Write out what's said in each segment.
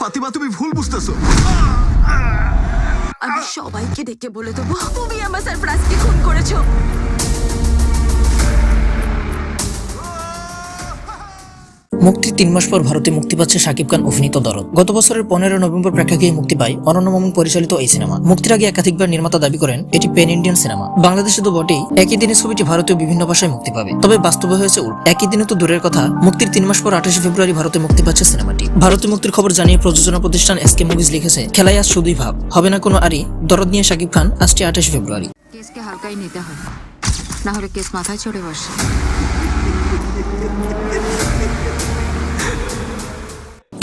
ফাতিমা, তুমি ভুল বুঝতেছো। আমি সবাইকে ডেকে বলে দেবো তুমি আমার সারপ্রাইজকে খুন করেছো। মুক্তির 3 মাস পর ভারতে মুক্তি পাচ্ছে শাকিব খান অভিনীত দরদ। গত বছরের 15 নভেম্বর প্রেক্ষাগৃহে মুক্তি পায় অনন্য মামুন পরিচালিত এই সিনেমা। মুক্তির আগে একাধিকবার নির্মাতা দাবি করেন এটি প্যান ইন্ডিয়ান সিনেমা। বাংলাদেশে তো বটেই, একই দিনে ছবিটি ভারতীয় বিভিন্ন ভাষায় মুক্তি পাবে। তবে বাস্তবে হয়েছে উল্টো। একই দিনে তো দূরের কথা, মুক্তির 3 মাস পর 28 ফেব্রুয়ারি ভারতে মুক্তি পাচ্ছে সিনেমাটি। ভারতে মুক্তির খবর জানিয়ে প্রযোজনা প্রতিষ্ঠান এসকে মুভিজ লিখেছে, খেলায় আজ শুধুই ভাব, হবে না কোনো আরি। দরদ নিয়ে শাকিব খান আসছে 28 ফেব্রুয়ারি। কেসকে হালকাই নিতে হয়, না হলে কেস মাথায় চড়ে বসে।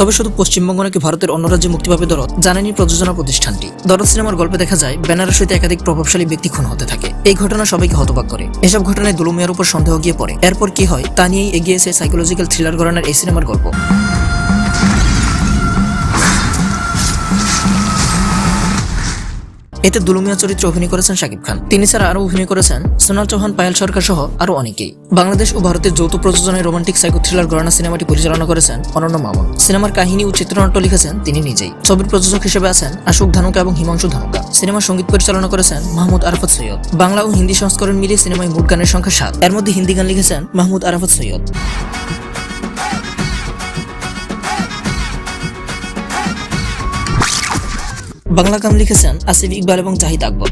তবে শুধু পশ্চিমবঙ্গ নাকি ভারতের অন্য রাজ্যে মুক্তি পাবে দরদ জানেনি প্রযোজনা প্রতিষ্ঠানটি। দরদ সিনেমার গল্পে দেখা যায় বেনারসিতে একাধিক প্রভাবশালী ব্যক্তি খুন হতে থাকে। এই ঘটনা সবাইকে হতবাক করে। এসব ঘটনায় দুলুমিয়ার উপর সন্দেহ গিয়ে পড়ে। এরপর কি হয় তা নিয়েই এগিয়েছে সাইকোলজিক্যাল থ্রিলার ঘরানার এই সিনেমার গল্প। এতে দুলুমিয়া চরিত্রে অভিনয় করেছেন শাকিব খান। তিনি ছাড়া আরো অভিনয় করেছেন সোনাল চৌহান, পায়েল সরকার সহ আরো অনেকেই। বাংলাদেশ ও ভারতের যৌথ প্রযোজনায় রোমান্টিক সাইকো থ্রিলার ঘরানা সিনেমাটি পরিচালনা করেছেন অনন্য মামুন। সিনেমার কাহিনী ও চিত্রনাট্য লিখেছেন তিনি নিজেই। ছবির প্রযোজক হিসেবে আছেন আশোক ধানুকা এবং হিমাংশু ধানুকা। সিনেমার সঙ্গীত পরিচালনা করেছেন মাহমুদ আরাফাত সৈয়দ। বাংলা ও হিন্দি সংস্করণ মিলিয়ে সিনেমায় মোট গানের সংখ্যা 7। এর মধ্যে হিন্দি গান লিখেছেন মাহমুদ আরাফাত সৈয়দ। বাংলা গান লিখেছেন আসিফ ইকবাল এবং জাহিদ আকবর।